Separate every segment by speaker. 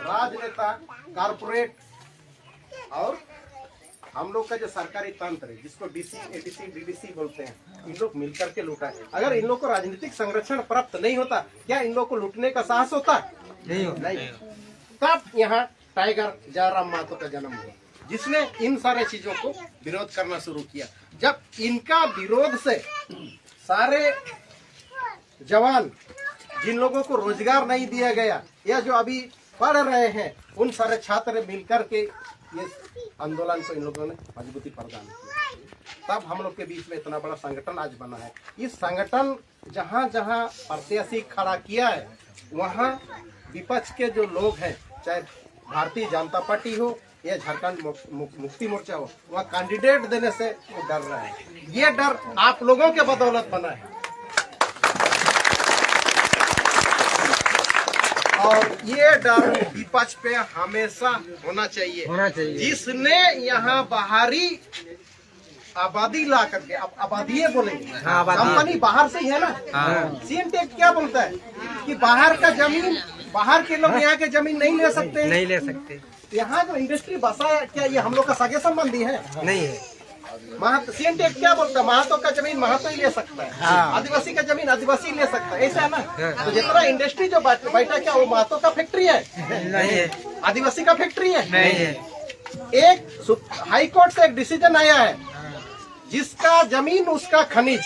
Speaker 1: राजनेता, कारपोरेट और हम लोग का जो सरकारी तंत्र है जिसको डीसी, एडीसी, डीडीसी बोलते हैं, इन लोग मिलकर के लूटा है। अगर इन लोग को राजनीतिक संरक्षण प्राप्त नहीं होता, क्या इन लोग को लूटने का साहस होता? नहीं। तब यहाँ टाइगर जयराम महतो का जन्म हुआ, जिसने इन सारे चीजों को विरोध करना शुरू किया। जब इनका विरोध से सारे जवान, जिन लोगों को रोजगार नहीं दिया गया या जो अभी पढ़ रहे हैं, उन सारे छात्र मिलकर के ये आंदोलन को इन लोगों ने मजबूती प्रदान किया। तब हम लोग के बीच में इतना बड़ा संगठन आज बना है। इस संगठन जहाँ जहाँ प्रत्याशी खड़ा किया है, वहाँ विपक्ष के जो लोग हैं, चाहे भारतीय जनता पार्टी हो या झारखंड मुक्ति मोर्चा हो, वहाँ कैंडिडेट देने से वो डर रहा है। ये डर आप लोगों के बदौलत बना है। और ये डर विपक्ष पे हमेशा होना चाहिए। जिसने यहाँ बाहरी आबादी ला करके, अब आबादी बोलेंगे, कंपनी बाहर से ही है ना। सीएम टेक क्या बोलता है कि बाहर का जमीन, बाहर के लोग यहाँ के जमीन नहीं ले सकते। यहाँ जो इंडस्ट्री बसा है, क्या ये हम लोग का सगे संबंधी है? नहीं है। सीएम टेक क्या बोलता है? महतो का जमीन महतो ही ले सकता है, आदिवासी का जमीन आदिवासी ले सकता है, ऐसा है ना। तो जितना इंडस्ट्री जो बैठा, क्या वो महतो का फैक्ट्री है? नहीं है। आदिवासी का फैक्ट्री है? नहीं है। एक हाई कोर्ट से एक डिसीजन आया है, जिसका जमीन उसका खनिज।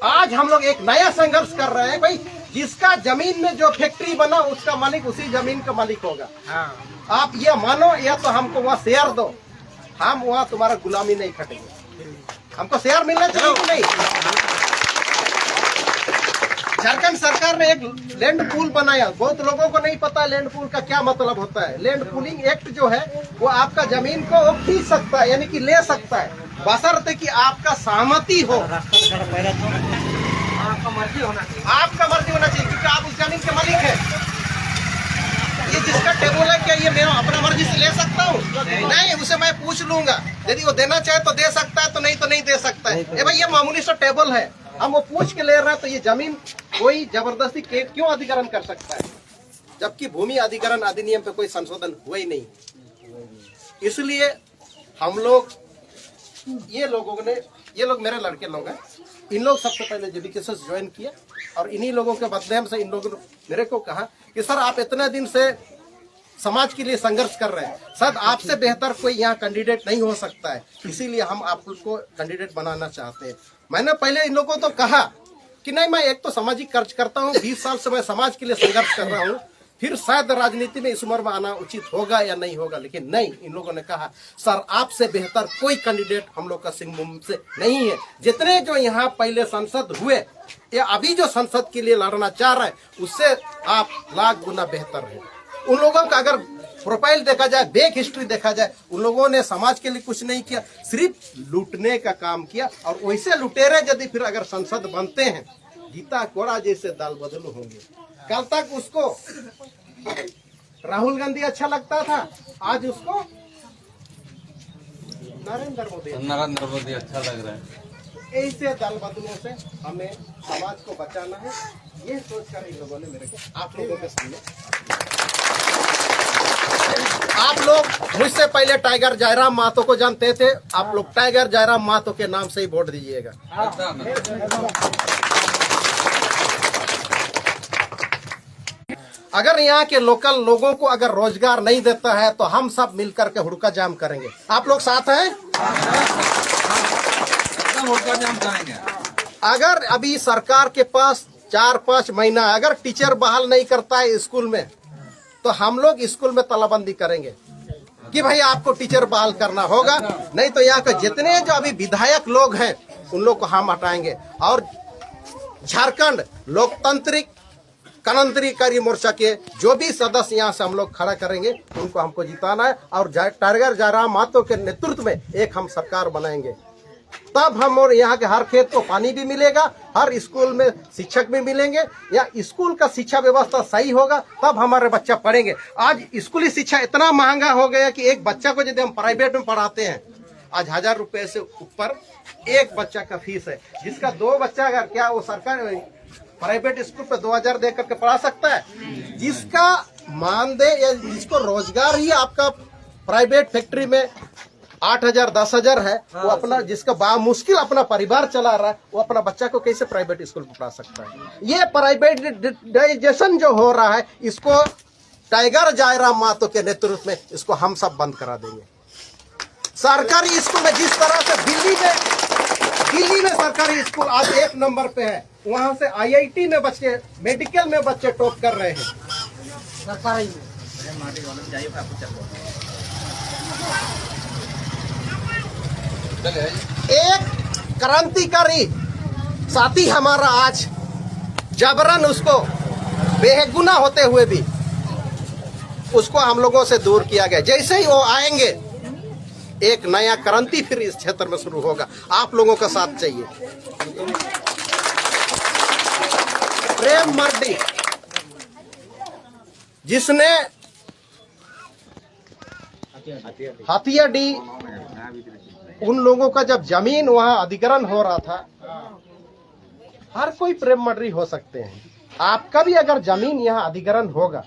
Speaker 1: आज हम लोग एक नया संघर्ष कर रहे हैं, भाई जिसका जमीन में जो फैक्ट्री बना उसका मालिक उसी जमीन का मालिक होगा। आप ये मानो या तो हमको वहाँ शेयर दो, हम वहाँ तुम्हारा गुलामी नहीं खटेंगे। हमको शेयर मिलना चाहिए कि नहीं? झारखंड सरकार ने एक लैंड पूल बनाया। बहुत लोगों को नहीं पता लैंड पूल का क्या मतलब होता है। लैंड पूलिंग एक्ट जो है वो आपका जमीन को वो खींच सकता है, यानी कि ले सकता है, बशर्ते कि आपका सहमति हो, आपका मर्जी होना चाहिए, क्योंकि आप उस जमीन के मालिक हैं। ये जिसका टेबल है, क्या ये मैं अपना मर्जी से ले सकता हूँ? नहीं, उसे मैं पूछ लूंगा। यदि वो देना चाहे तो दे सकता है, तो नहीं दे सकता है। भाई ये मामूली सा टेबल है, हम वो पूछ के ले रहे हैं, तो ये जमीन कोई जबरदस्ती क्यों अधिग्रहण कर सकता है? जबकि भूमि अधिग्रहण अधिनियम पे कोई संशोधन हुआ ही नहीं। इसलिए हम लोग, ये लोग मेरे लड़के लोग हैं, इन लोग सबसे पहले जेबीके से ज्वाइन किया और इन्हीं लोगों के माध्यम से इन लोगों ने मेरे को कहा कि सर आप इतने दिन से समाज के लिए संघर्ष कर रहे हैं, सर आपसे बेहतर कोई यहाँ कैंडिडेट नहीं हो सकता है, इसीलिए हम आपको कैंडिडेट बनाना चाहते हैं। मैंने पहले इन लोगों को तो कहा कि नहीं, मैं एक तो सामाजिक कार्य करता हूँ, 20 साल से मैं समाज के लिए संघर्ष कर रहा हूँ, फिर शायद राजनीति में इस उम्र में आना उचित होगा या नहीं होगा। लेकिन नहीं, इन लोगों ने कहा सर आपसे बेहतर कोई कैंडिडेट हम लोग का सिंहभूम से नहीं है। जितने जो यहाँ पहले सांसद हुए या अभी जो संसद के लिए लड़ना चाह रहे हैं, उससे आप लाख गुना बेहतर है। उन लोगों का अगर प्रोफाइल देखा जाए, बैक हिस्ट्री देखा जाए, उन लोगों ने समाज के लिए कुछ नहीं किया, सिर्फ लूटने का काम किया। और वैसे लुटेरे यदि फिर अगर संसद बनते हैं, गीता कोड़ा जैसे दाल बदलू होंगे। कल तक उसको राहुल गांधी अच्छा लगता था, आज उसको नरेंद्र मोदी अच्छा लग रहा है। ऐसे दल बदलों से हमें समाज को बचाना है, ये सोचकर इन लोगों ने मेरे को आप लोगों के सामने, आप लोग मुझसे पहले टाइगर जयराम महतो को जानते थे, आप लोग टाइगर जयराम महतो के नाम से ही वोट दीजिएगा। अगर यहाँ के लोकल लोगों को अगर रोजगार नहीं देता है तो हम सब मिलकर के हुड़का जाम करेंगे। आप लोग साथ हैं? हुड़का जाम करेंगे। अगर अभी सरकार के पास 4-5 महीना अगर टीचर बहाल नहीं करता है स्कूल में, तो हम लोग स्कूल में तालाबंदी करेंगे कि भाई आपको टीचर बहाल करना होगा, नहीं तो यहाँ के जितने जो अभी विधायक लोग हैं उन लोग को हम हटाएंगे। और झारखंड लोकतांत्रिक क्रांतिकारी मोर्चा के जो भी सदस्य यहाँ से हम लोग खड़ा करेंगे, उनको हमको जिताना है और टाइगर जयराम महतो के नेतृत्व में एक हम सरकार बनाएंगे। तब हम और यहाँ के हर खेत को पानी भी मिलेगा, हर स्कूल में शिक्षक भी मिलेंगे, या स्कूल का शिक्षा व्यवस्था सही होगा, तब हमारे बच्चा पढ़ेंगे। आज स्कूली शिक्षा इतना महंगा हो गया कि एक बच्चा को यदि हम प्राइवेट में पढ़ाते हैं, आज 1000 रुपए से ऊपर एक बच्चा का फीस है। जिसका 2 बच्चा अगर क्या वो सरकार प्राइवेट स्कूल पे 2000 दे करके पढ़ा सकता है? जिसका मानदेय या जिसको रोजगार ही आपका प्राइवेट फैक्ट्री में 8,000 10,000 है, वो अपना जिसका बामुश्किल अपना परिवार चला रहा है, वो अपना बच्चा को कैसे प्राइवेट स्कूल में पढ़ा सकता है। ये प्राइवेटाइजेशन जो हो रहा है, इसको टाइगर जयराम मातो के नेतृत्व में इसको हम सब बंद करा देंगे। सरकारी स्कूल में जिस तरह से दिल्ली में सरकारी स्कूल आज 1 नंबर पे है, वहां से IIT में बच्चे, मेडिकल में बच्चे टॉप कर रहे हैं। एक क्रांतिकारी साथी हमारा आज जबरन उसको बेगुनाह होते हुए भी उसको हम लोगों से दूर किया गया। जैसे ही वो आएंगे, एक नया क्रांति फिर इस क्षेत्र में शुरू होगा। आप लोगों का साथ चाहिए। प्रेम मर्डी जिसने हाथियाडी उन लोगों का जब जमीन वहां अधिग्रहण हो रहा था, हर कोई प्रेम मर्डी हो सकते हैं। आपका भी अगर जमीन यहाँ अधिग्रहण होगा,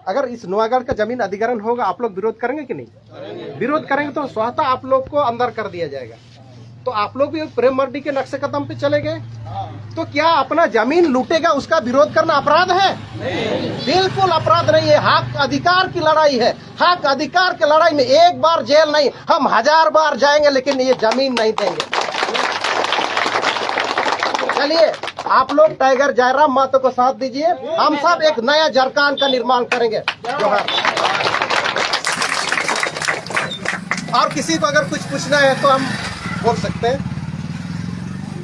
Speaker 1: अगर इस नवागढ़ का जमीन अधिग्रहण होगा, आप लोग विरोध करेंगे कि नहीं? विरोध करेंगे तो स्वतः आप लोग को अंदर कर दिया जाएगा। तो आप लोग भी प्रेम मर्डी के नक्शे कदम पे चले गए, तो क्या अपना जमीन लूटेगा उसका विरोध करना अपराध है? बिल्कुल अपराध नहीं है। हक अधिकार की लड़ाई है। हक अधिकार की लड़ाई में एक बार जेल नहीं, हम 1000 बार जाएंगे, लेकिन ये जमीन नहीं देंगे। चलिए, आप लोग टाइगर जयराम मातो को साथ दीजिए। हम सब एक नया झारखंड का निर्माण करेंगे। जोहार। और किसी को अगर कुछ पूछना है तो हम बोल सकते हैं,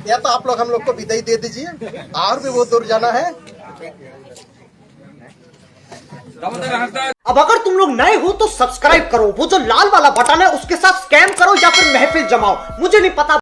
Speaker 1: या तो आप लोग हम लोग को विदाई दे दीजिए, और भी बहुत दूर जाना है।
Speaker 2: अब अगर तुम लोग नए हो तो सब्सक्राइब करो, वो जो लाल वाला बटन है उसके साथ स्कैम करो या फिर महफिल जमाओ, मुझे नहीं पता।